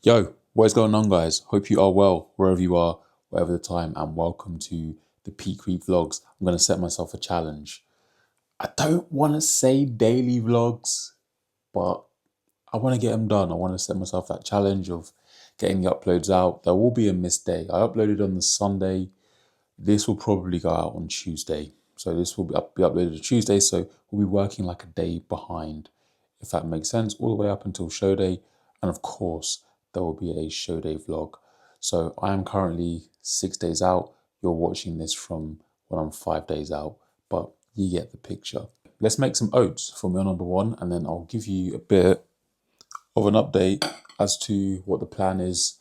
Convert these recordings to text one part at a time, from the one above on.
Yo, what is going on, guys? Hope you are well, wherever you are, whatever the time, and welcome to the Peak Week Vlogs. I'm going to set myself a challenge. I don't want to say daily vlogs, but I want to get them done. I want to set myself that challenge of getting the uploads out. There will be a missed day. I uploaded on the Sunday. This will probably go out on Tuesday. So this will be uploaded on Tuesday, so we'll be working like a day behind, if that makes sense, all the way up until show day. And of course, there will be a show day vlog. So I am currently 6 days out. You're watching this from when I'm 5 days out, but you get the picture. Let's make some oats for meal number one, and then I'll give you a bit of an update as to what the plan is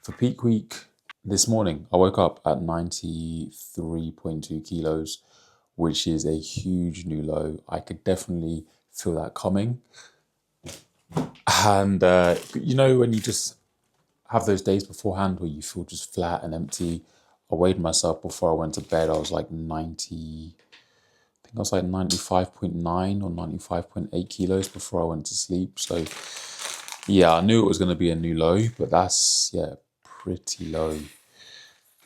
for peak week. This morning, I woke up at 93.2 kilos, which is a huge new low. I could definitely feel that coming. And, when you just have those days beforehand where you feel just flat and empty, I weighed myself before I went to bed. I was like 90, I think I was like 95.9 or 95.8 kilos before I went to sleep. So, yeah, I knew it was going to be a new low, but that's, pretty low.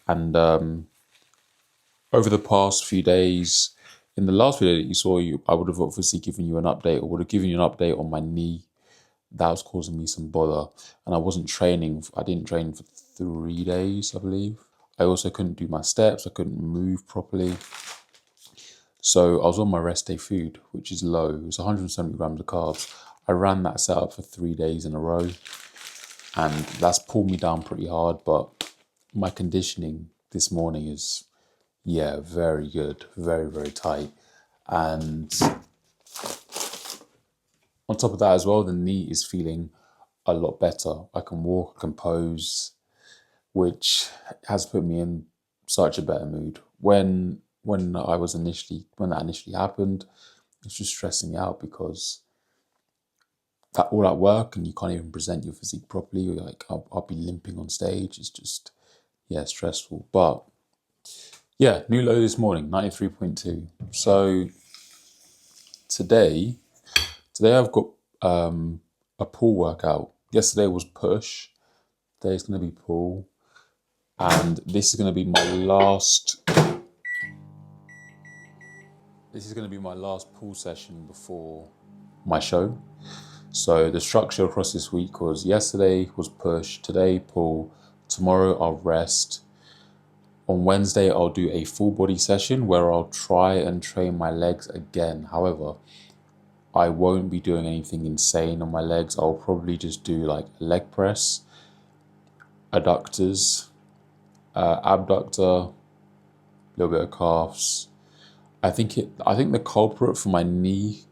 And over the past few days, in the last video that you saw, I would have obviously given you an update, or would have given you an update on my knee. That was causing me some bother, and I wasn't training. I didn't train for 3 days, I believe. I also couldn't do my steps. I couldn't move properly. So I was on my rest day food, which is low. It was 170 grams of carbs. I ran that setup for 3 days in a row, and that's pulled me down pretty hard. But my conditioning this morning is, very good, very, very tight. And on top of that as well, the knee is feeling a lot better. I can walk, I can pose, which has put me in such a better mood. When that initially happened, it's just stressing me out because that all that work and you can't even present your physique properly. You're like, I'll be limping on stage. It's just, stressful. But new low this morning, 93.2. So today I've got a pull workout. Yesterday was push. Today's going to be pull. And this is going to be my last pull session before my show. So the structure across this week was yesterday was push, today pull, tomorrow I'll rest. On Wednesday, I'll do a full body session where I'll try and train my legs again. However, I won't be doing anything insane on my legs. I'll probably just do like a leg press, adductors, abductor, a little bit of calves. I think the culprit for my knee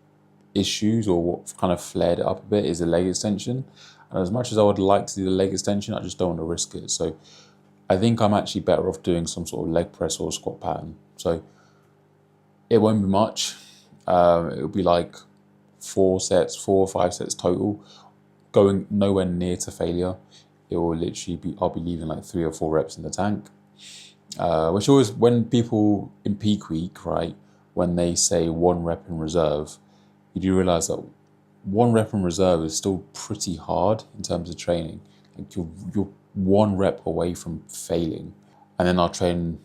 issues, or what kind of flared it up a bit, is the leg extension. And as much as I would like to do the leg extension, I just don't want to risk it. So I think I'm actually better off doing some sort of leg press or squat pattern. So it won't be much. It'll be like 4 or 5 sets total, going nowhere near to failure. It will literally be, I'll be leaving like 3 or 4 reps in the tank. Which always, when people in peak week, right, when they say 1 rep in reserve, you do realize that 1 rep in reserve is still pretty hard in terms of training. Like you're 1 rep away from failing. And then I'll train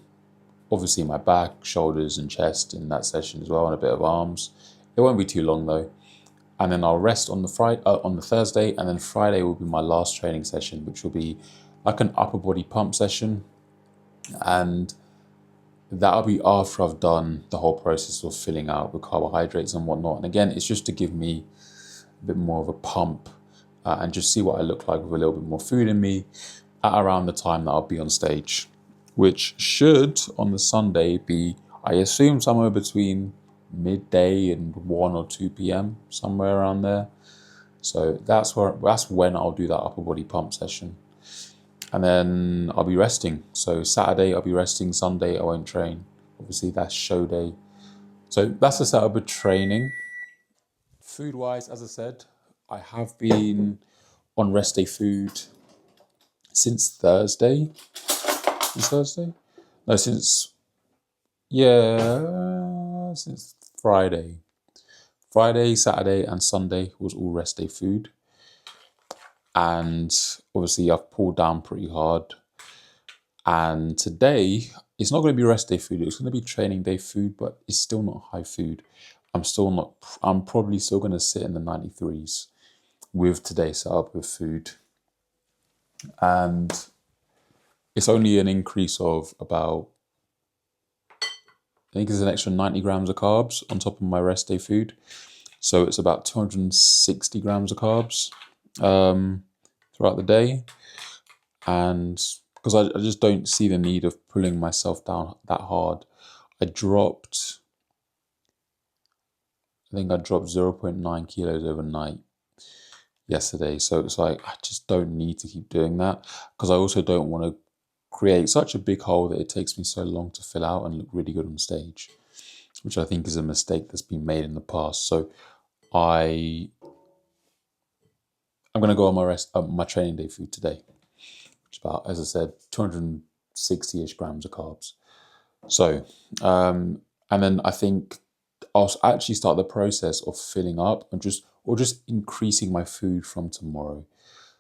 obviously my back, shoulders and chest in that session as well, and a bit of arms. It won't be too long though. And then I'll rest on the Thursday, and then Friday will be my last training session, which will be like an upper body pump session. And that'll be after I've done the whole process of filling out the carbohydrates and whatnot. And again, it's just to give me a bit more of a pump and just see what I look like with a little bit more food in me at around the time that I'll be on stage, which should on the Sunday be, I assume, somewhere between midday and 1 or 2 p.m, somewhere around there. So that's when I'll do that upper body pump session. And then I'll be resting. So Saturday I'll be resting, Sunday I won't train. Obviously that's show day. So that's the setup of training. Food wise, as I said, I have been on rest day food since Thursday. No, since Friday. Friday, Saturday and Sunday was all rest day food. And obviously I've pulled down pretty hard. And today, it's not going to be rest day food. It's going to be training day food, but it's still not high food. I'm probably still going to sit in the 93s with today's setup with food. And it's only an increase of about, I think it's an extra 90 grams of carbs on top of my rest day food. So it's about 260 grams of carbs throughout the day. And because I just don't see the need of pulling myself down that hard. I think I dropped 0.9 kilos overnight yesterday. So it's like, I just don't need to keep doing that, because I also don't want to create such a big hole that it takes me so long to fill out and look really good on stage, which I think is a mistake that's been made in the past. So I'm going to go on my training day food today, which is about, as I said, 260-ish grams of carbs. So, and then I think I'll actually start the process of filling up and just increasing my food from tomorrow.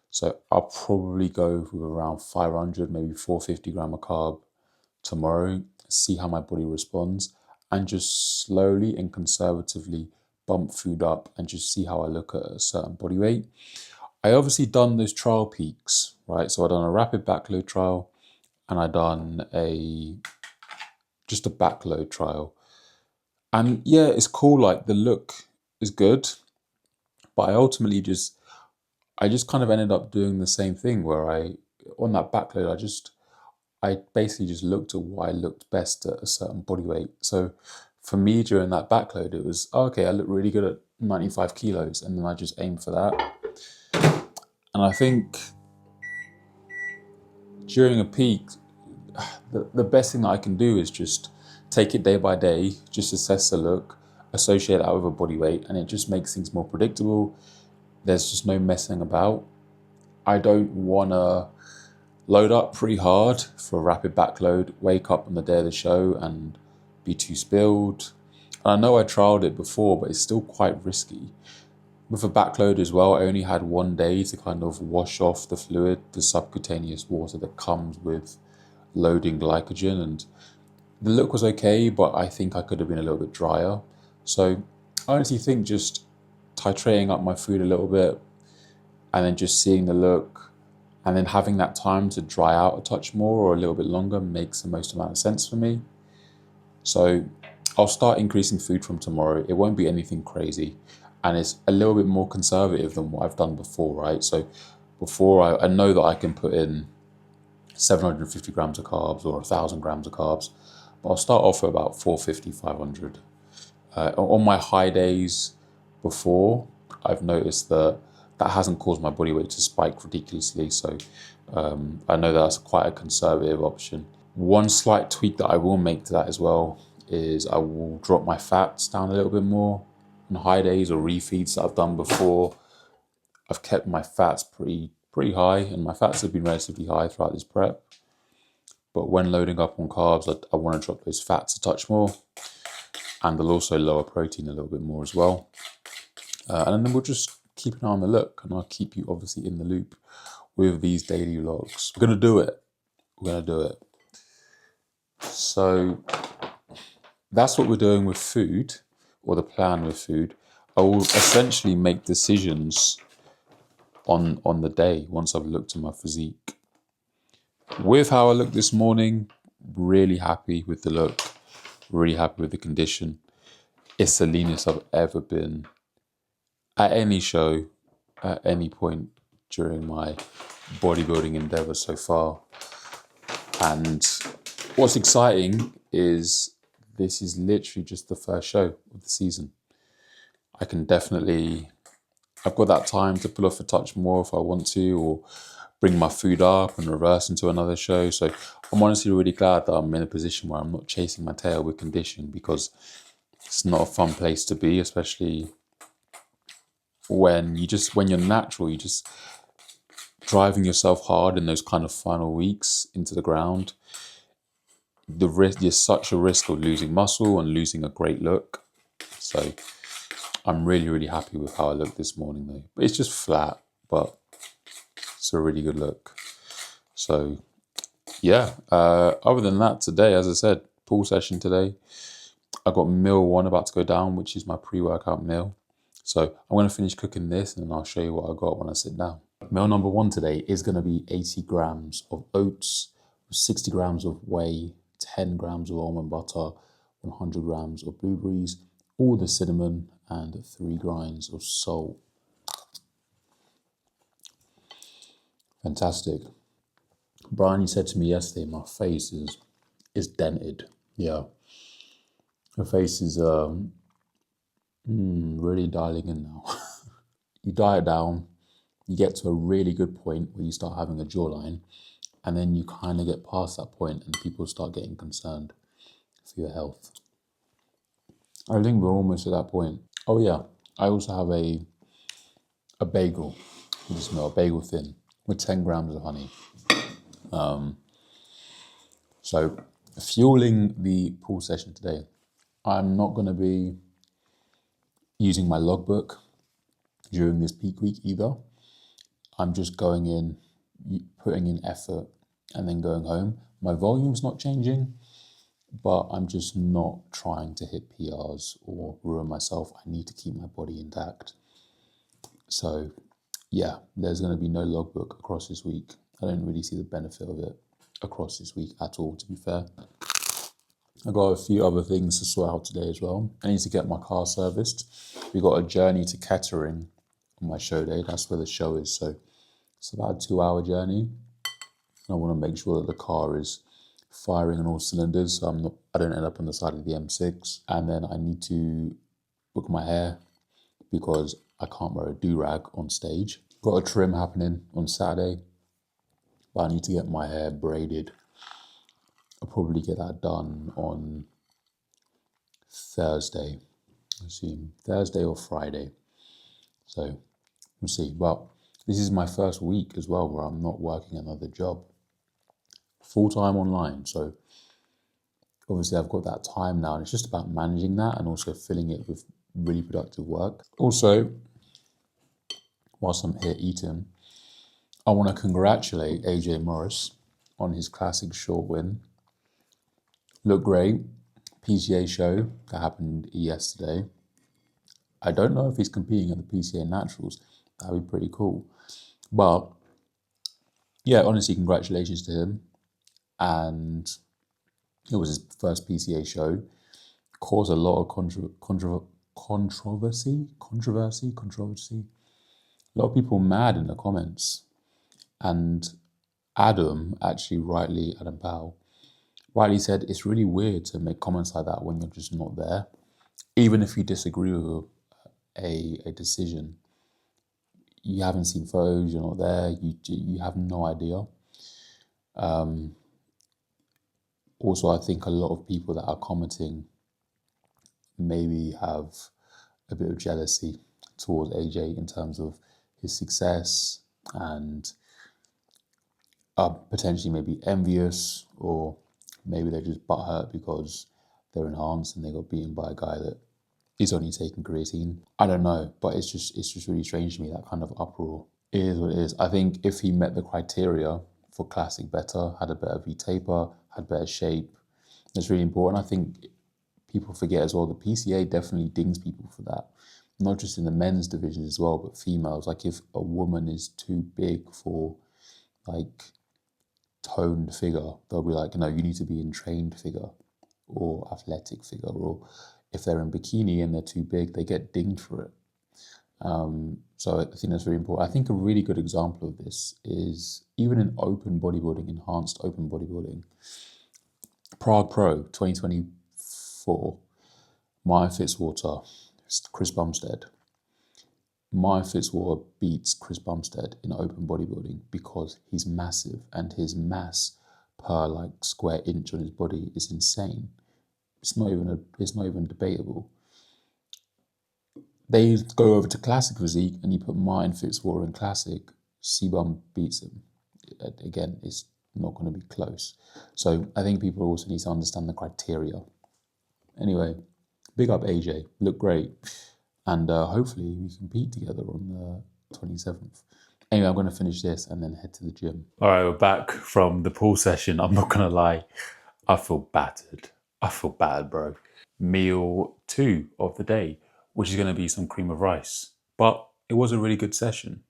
So I'll probably go with around 500, maybe 450 gram of carb tomorrow, see how my body responds, and just slowly and conservatively bump food up and just see how I look at a certain body weight. I obviously done those trial peaks, right? So I done a rapid backload trial, and I done just a backload trial. And yeah, it's cool, like the look is good, but I just kind of ended up doing the same thing where on that backload, I basically just looked at what I looked best at a certain body weight. So for me during that backload, it was, okay, I look really good at 95 kilos, and then I just aimed for that. And I think during a peak, the best thing that I can do is just take it day by day, just assess the look, associate that with a body weight, and it just makes things more predictable. There's just no messing about. I don't want to load up pretty hard for a rapid backload, wake up on the day of the show and be too spilled. And I know I trialed it before, but it's still quite risky. With a backload as well, I only had 1 day to kind of wash off the fluid, the subcutaneous water that comes with loading glycogen, and the look was okay, but I think I could have been a little bit drier. So I honestly think just titrating up my food a little bit and then just seeing the look and then having that time to dry out a touch more or a little bit longer makes the most amount of sense for me. So I'll start increasing food from tomorrow. It won't be anything crazy, and it's a little bit more conservative than what I've done before, right? So before I know that I can put in 750 grams of carbs or 1,000 grams of carbs, but I'll start off at about 450, 500. On my high days before, I've noticed that hasn't caused my body weight to spike ridiculously. So I know that's quite a conservative option. One slight tweak that I will make to that as well is I will drop my fats down a little bit more on high days or refeeds that I've done before. I've kept my fats pretty high, and my fats have been relatively high throughout this prep. But when loading up on carbs, I want to drop those fats a touch more, and they'll also lower protein a little bit more as well. And then we'll just keep an eye on the look, and I'll keep you obviously in the loop with these daily vlogs. We're going to do it. We're going to do it. So that's what we're doing with food, or the plan with food. I will essentially make decisions on the day once I've looked at my physique. With how I look this morning, really happy with the look, really happy with the condition. It's the leanest I've ever been at any show, at any point during my bodybuilding endeavor so far. And what's exciting is this is literally just the first show of the season. I've got that time to pull off a touch more if I want to, or bring my food up and reverse into another show. So I'm honestly really glad that I'm in a position where I'm not chasing my tail with condition, because it's not a fun place to be, especially when you're natural, you're just driving yourself hard in those kind of final weeks into the ground. There's such a risk of losing muscle and losing a great look. So I'm really, really happy with how I look this morning though. But it's just flat, but It's a really good look. So yeah, other than that, today, as I said, pool session today. I got meal one about to go down, which is my pre-workout meal. So I'm going to finish cooking this and then I'll show you what I got when I sit down. Meal number one today is going to be 80 grams of oats, 60 grams of whey, 10 grams of almond butter, 100 grams of blueberries, all the cinnamon, and 3 grinds of salt. Fantastic. Brian, you said to me yesterday, my face is dented. Yeah. My face is really dialing in now. You diet down, you get to a really good point where you start having a jawline, and then you kind of get past that point and people start getting concerned for your health. I think we're almost at that point. Oh yeah, I also have a bagel, a bagel thin with 10 grams of honey. So fueling the pool session today, I'm not going to be using my logbook during this peak week either. I'm just going in, putting in effort, and then going home. My volume's not changing, but I'm just not trying to hit PRs or ruin myself. I need to keep my body intact. So yeah, there's going to be no logbook across this week. I don't really see the benefit of it across this week at all, to be fair. I got a few other things to sort out today as well. I need to get my car serviced. We got a journey to Kettering on my show day. That's where the show is. So it's about a 2-hour journey. I want to make sure that the car is firing on all cylinders, so I don't end up on the side of the M6. And then I need to book my hair because I can't wear a do-rag on stage. Got a trim happening on Saturday, but I need to get my hair braided. I'll probably get that done on Thursday. I assume Thursday or Friday. So we'll see. Well, this is my first week as well where I'm not working another job. Full-time online. So obviously I've got that time now and it's just about managing that and also filling it with really productive work. Also, whilst I'm here eating, I want to congratulate AJ Morris on his classic short win. Looked great. PCA show that happened yesterday. I don't know if he's competing at the PCA Naturals. That'd be pretty cool. But yeah, honestly, congratulations to him. And it was his first PCA show. Caused a lot of controversy. A lot of people mad in the comments. And Adam Powell, rightly said, it's really weird to make comments like that when you're just not there. Even if you disagree with a decision, you haven't seen photos, you're not there, you have no idea. Also, I think a lot of people that are commenting maybe have a bit of jealousy towards AJ in terms of his success and are potentially maybe envious, or maybe they're just butthurt because they're enhanced and they got beaten by a guy that is only taking creatine. I don't know, but it's just really strange to me, that kind of uproar. It is what it is. I think if he met the criteria for classic better, had a better V-taper, had better shape, that's really important. I think people forget as well, the PCA definitely dings people for that. Not just in the men's division as well, but females. Like if a woman is too big for like toned figure, they'll be like, no, you need to be in trained figure or athletic figure. Or if they're in bikini and they're too big, they get dinged for it. So I think that's very important. I think a really good example of this is even in open bodybuilding, enhanced open bodybuilding, Prague Pro 2024, Maya Fitzwater, Chris Bumstead. Maya Fitzwater beats Chris Bumstead in open bodybuilding because he's massive and his mass per like square inch on his body is insane. It's not even debatable. They go over to classic physique and you put Maya and Fitzwater in classic, C-Bum beats him. Again, it's not going to be close. So I think people also need to understand the criteria. Anyway, big up AJ, look great. And hopefully we compete together on the 27th. Anyway, I'm going to finish this and then head to the gym. All right, we're back from the pool session. I'm not going to lie, I feel battered. I feel bad, bro. Meal 2 of the day, which is going to be some cream of rice. But it was a really good session.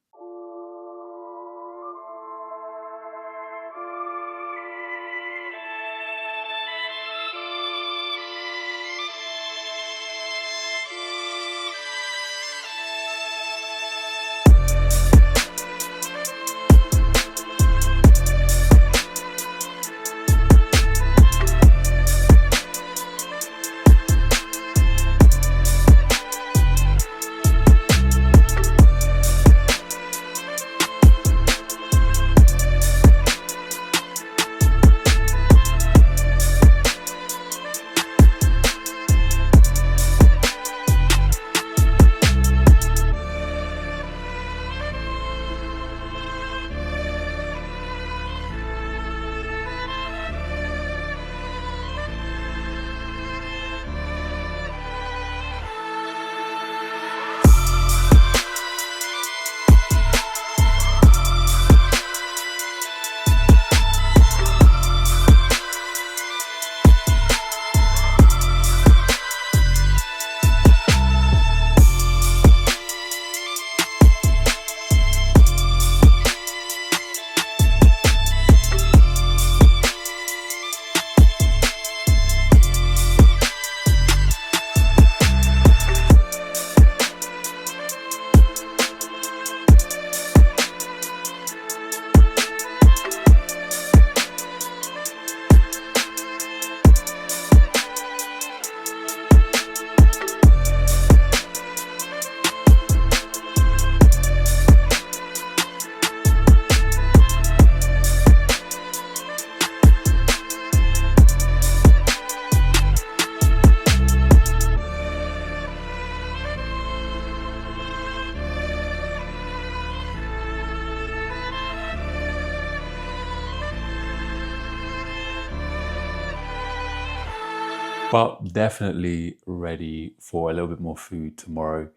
But definitely ready for a little bit more food tomorrow.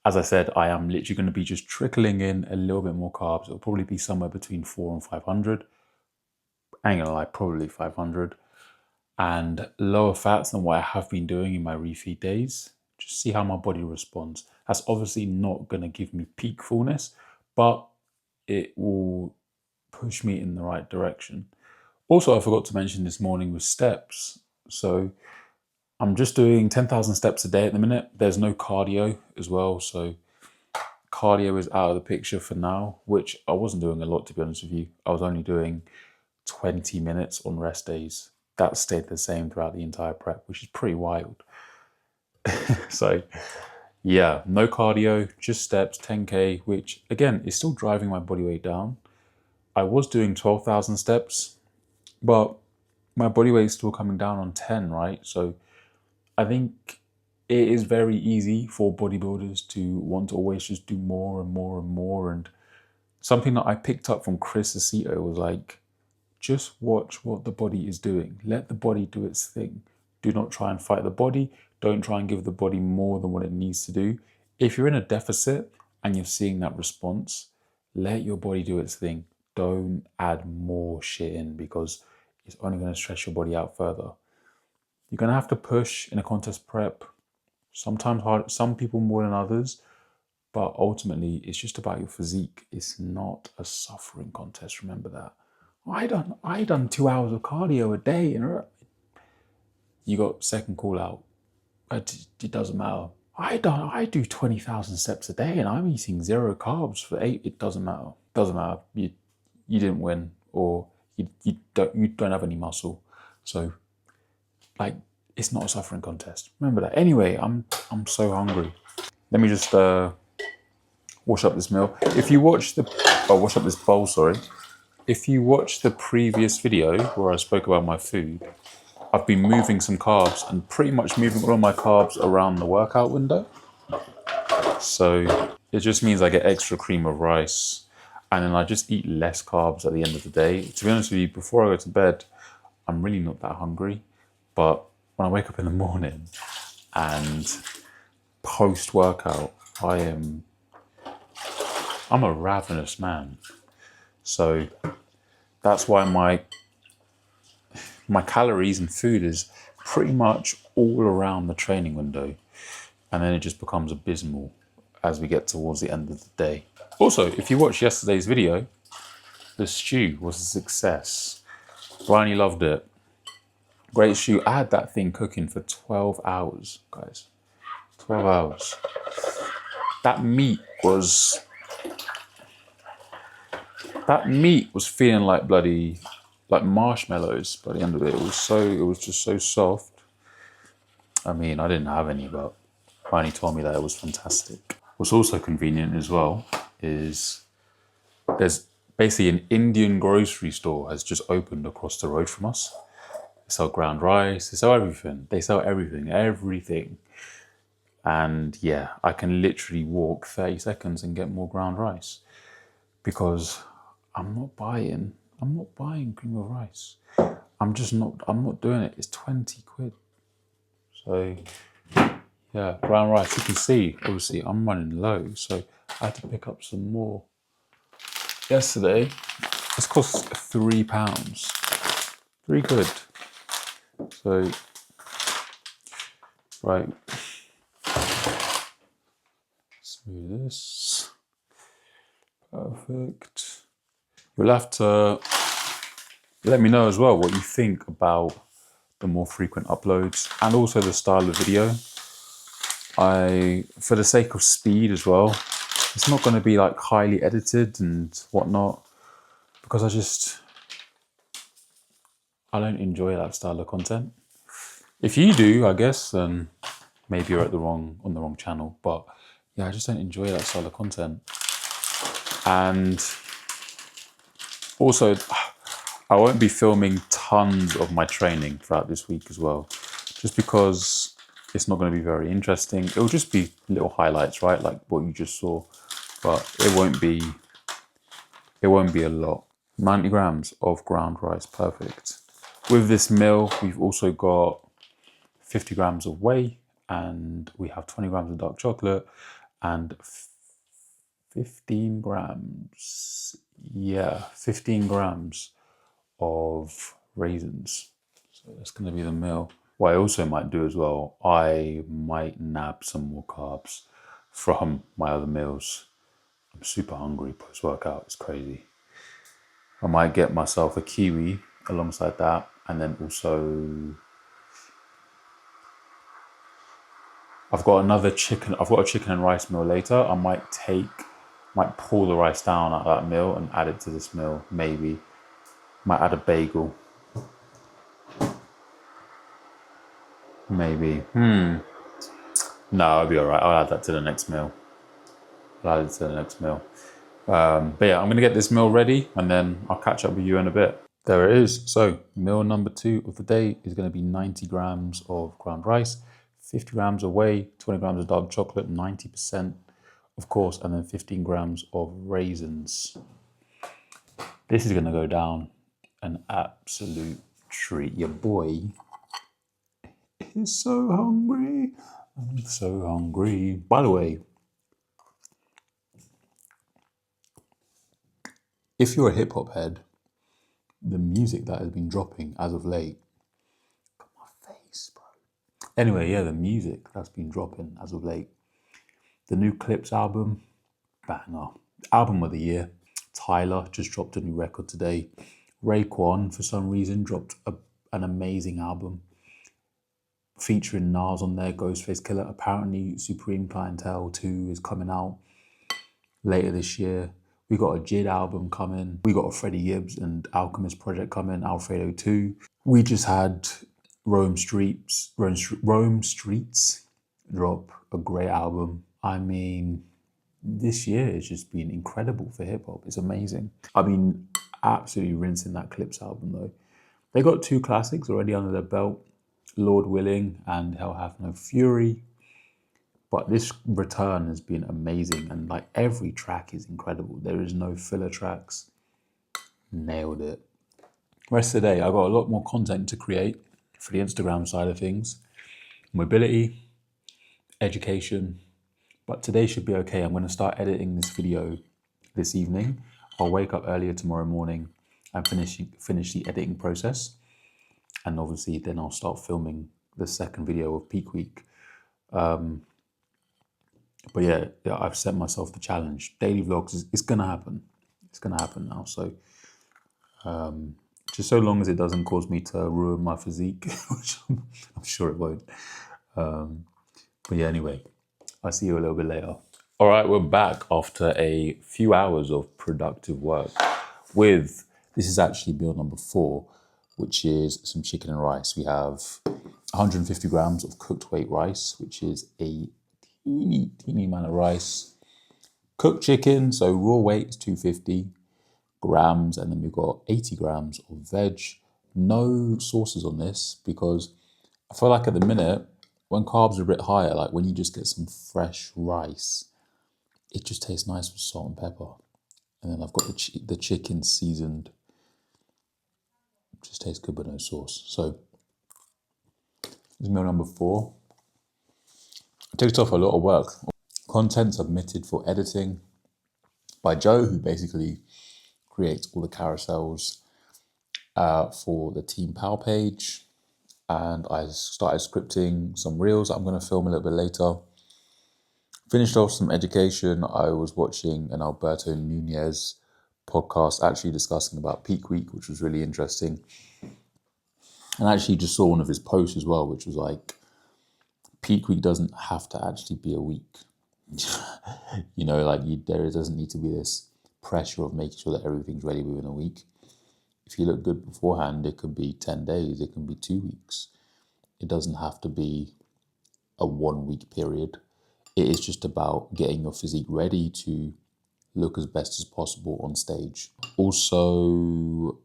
As I said, I am literally going to be just trickling in a little bit more carbs. It'll probably be somewhere between 400 and 500. I ain't gonna lie, probably 500. And lower fats than what I have been doing in my refeed days. Just see how my body responds. That's obviously not going to give me peak fullness, but it will push me in the right direction. Also, I forgot to mention this morning with steps. So I'm just doing 10,000 steps a day at the minute. There's no cardio as well. So cardio is out of the picture for now, which I wasn't doing a lot, to be honest with you. I was only doing 20 minutes on rest days. That stayed the same throughout the entire prep, which is pretty wild. So yeah, no cardio, just steps, 10K, which again is still driving my body weight down. I was doing 12,000 steps, but my body weight is still coming down on 10, right? So I think it is very easy for bodybuilders to want to always just do more and more and more. And something that I picked up from Chris Aceto was like, just watch what the body is doing. Let the body do its thing. Do not try and fight the body. Don't try and give the body more than what it needs to do. If you're in a deficit and you're seeing that response, let your body do its thing. Don't add more shit in because it's only going to stress your body out further. You're going to have to push in a contest prep. Sometimes hard, some people more than others, but ultimately it's just about your physique. It's not a suffering contest. Remember that. I done 2 hours of cardio a day, and you got second call out. It doesn't matter. I do 20,000 steps a day, and I'm eating 0 carbs for 8. It doesn't matter. Doesn't matter. You didn't win, or you don't have any muscle. So, like, it's not a suffering contest. Remember that. Anyway, I'm so hungry. Let me just wash up this meal. If you watch wash up this bowl. Sorry. If you watch the previous video where I spoke about my food, I've been moving some carbs and pretty much moving all of my carbs around the workout window. So it just means I get extra cream of rice and then I just eat less carbs at the end of the day. To be honest with you, before I go to bed, I'm really not that hungry. But when I wake up in the morning and post-workout, I'm I'm a ravenous man. So that's why my calories and food is pretty much all around the training window. And then it just becomes abysmal as we get towards the end of the day. Also, if you watched yesterday's video, the stew was a success. Bryony loved it. Great stew. I had that thing cooking for 12 hours, guys. 12 hours. That meat was feeling like bloody, like marshmallows by the end of it. It was just so soft. I mean, I didn't have any, but Bryony told me that it was fantastic. What's also convenient as well is there's basically an Indian grocery store has just opened across the road from us. They sell ground rice, they sell everything. They sell everything. And yeah, I can literally walk 30 seconds and get more ground rice because I'm not buying cream of rice. I'm not doing it. It's 20 quid. So yeah, brown rice. You can see, obviously, I'm running low, so I had to pick up some more. Yesterday, this cost £3. 3 quid. So, right. Let's move this. Perfect. You'll have to let me know as well what you think about the more frequent uploads and also the style of video. For the sake of speed as well, it's not going to be like highly edited and whatnot because I don't enjoy that style of content. If you do, I guess, then maybe you're on the wrong channel. But yeah, I just don't enjoy that style of content. And also, I won't be filming tons of my training throughout this week as well, just because it's not going to be very interesting. It'll just be little highlights, right? Like what you just saw, but it won't be a lot. 90 grams of ground rice, perfect. With this meal, we've also got 50 grams of whey and we have 20 grams of dark chocolate and 15 grams, 15 grams of raisins. So that's going to be the meal. What I also might do as well, I might nab some more carbs from my other meals. I'm super hungry post-workout, it's crazy. I might get myself a kiwi alongside that, and then also I've got a chicken and rice meal later. I might pull the rice down at that meal and add it to this meal, maybe. Might add a bagel. Maybe. No, I'll be all right. I'll add that to the next meal. But yeah, I'm going to get this meal ready and then I'll catch up with you in a bit. There it is. So meal number 2 of the day is going to be 90 grams of ground rice, 50 grams of whey, 20 grams of dark chocolate, 90% of course, and then 15 grams of raisins. This is going to go down an absolute treat. Your boy is so hungry. I'm so hungry. By the way, if you're a hip hop head, the music that has been dropping as of late, got my face, bro. Anyway, yeah, the music that's been dropping as of late. The new Clips album, banger. Album of the year. Tyler just dropped a new record today. Raekwon, for some reason, dropped an amazing album featuring Nas on there, Ghostface Killer. Apparently, Supreme Clientele 2 is coming out later this year. We got a Jid album coming. We got a Freddie Gibbs and Alchemist project coming, Alfredo 2. We just had Rome Streets drop a great album. I mean, this year has just been incredible for hip hop. It's amazing. I mean, absolutely rinsing that Clips album though. They got 2 classics already under their belt, Lord Willing and Hell Hath No Fury. But this return has been amazing and like every track is incredible. There is no filler tracks. Nailed it. Rest of the day, I got a lot more content to create for the Instagram side of things. Mobility, education. But today should be okay. I'm going to start editing this video this evening. I'll wake up earlier tomorrow morning and finish the editing process. And obviously then I'll start filming the second video of peak week. But yeah, I've set myself the challenge. Daily vlogs it's gonna happen. It's gonna happen now. So just so long as it doesn't cause me to ruin my physique, which I'm sure it won't. But yeah, anyway, I'll see you a little bit later. All right, we're back after a few hours of productive work with, this is actually meal number 4, which is some chicken and rice. We have 150 grams of cooked weight rice, which is a teeny amount of rice. Cooked chicken, so raw weight is 250 grams, and then we've got 80 grams of veg. No sauces on this because I feel like at the minute, when carbs are a bit higher, like when you just get some fresh rice, it just tastes nice with salt and pepper. And then I've got the chicken seasoned. Just tastes good but no sauce. So this is meal number 4. It takes off a lot of work. Content submitted for editing by Joe, who basically creates all the carousels for the Team Pal page. And I started scripting some reels that I'm going to film a little bit later. Finished off some education. I was watching an Alberto Nunez podcast actually discussing about peak week, which was really interesting. And I actually just saw one of his posts as well, which was like, peak week doesn't have to actually be a week. You know, like there doesn't need to be this pressure of making sure that everything's ready within a week. If you look good beforehand, it could be 10 days, it can be 2 weeks. It doesn't have to be a 1 week period. It is just about getting your physique ready to look as best as possible on stage. Also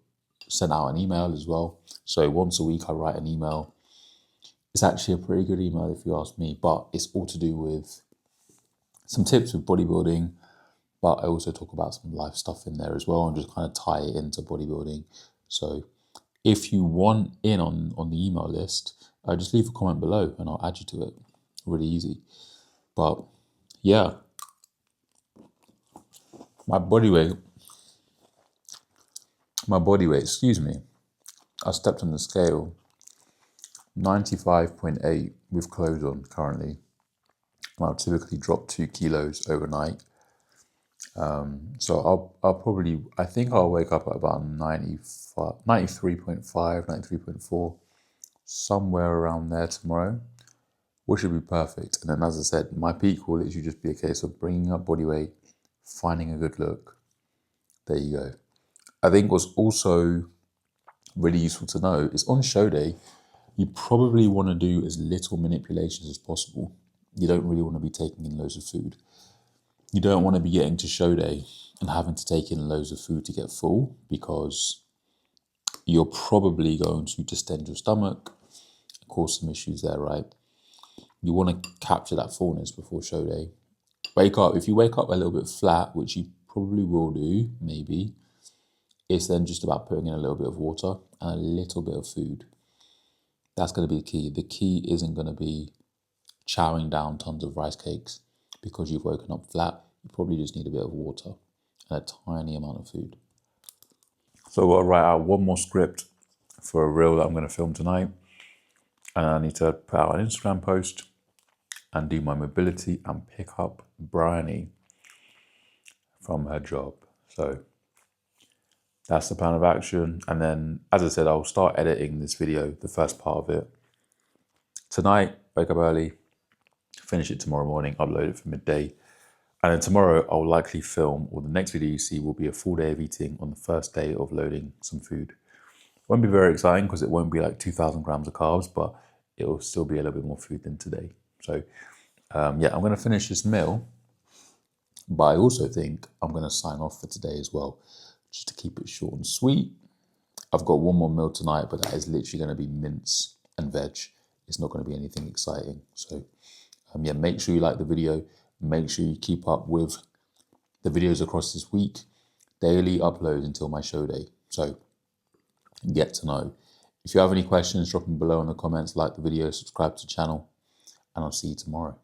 sent out an email as well. So once a week I write an email. It's actually a pretty good email if you ask me, but it's all to do with some tips with bodybuilding, but I also talk about some life stuff in there as well and just kind of tie it into bodybuilding. So if you want in on the email list, just leave a comment below and I'll add you to it. Really easy. But yeah, my body weight, excuse me, I stepped on the scale, 95.8 with clothes on currently. I'll typically drop 2 kilos overnight. So I think I'll wake up at about 93.5, 93.4, somewhere around there tomorrow, which should be perfect. And then, as I said, my peak will literally just be a case of bringing up body weight, finding a good look. There you go. I think what's also really useful to know is on show day, you probably want to do as little manipulations as possible. You don't really want to be taking in loads of food. You don't want to be getting to show day and having to take in loads of food to get full, because you're probably going to distend your stomach, cause some issues there, right? You want to capture that fullness before show day. If you wake up a little bit flat, which you probably will do, maybe, it's then just about putting in a little bit of water and a little bit of food. That's going to be the key. The key isn't going to be chowing down tons of rice cakes because you've woken up flat. You probably just need a bit of water and a tiny amount of food. So I'll write out one more script for a reel that I'm going to film tonight. And I need to put out an Instagram post and do my mobility and pick up Bryony from her job. So that's the plan of action. And then, as I said, I'll start editing this video, the first part of it. Tonight, wake up early, finish it tomorrow morning, upload it for midday. And then tomorrow I'll likely film, or the next video you see will be a full day of eating on the first day of loading some food. Won't be very exciting because it won't be like 2,000 grams of carbs, but it will still be a little bit more food than today. So yeah, I'm going to finish this meal, but I also think I'm going to sign off for today as well, just to keep it short and sweet. I've got one more meal tonight, but that is literally going to be mince and veg. It's not going to be anything exciting. So yeah, make sure you like the video. Make sure you keep up with the videos across this week. Daily uploads until my show day. So get to know. If you have any questions, drop them below in the comments, like the video, subscribe to the channel, and I'll see you tomorrow.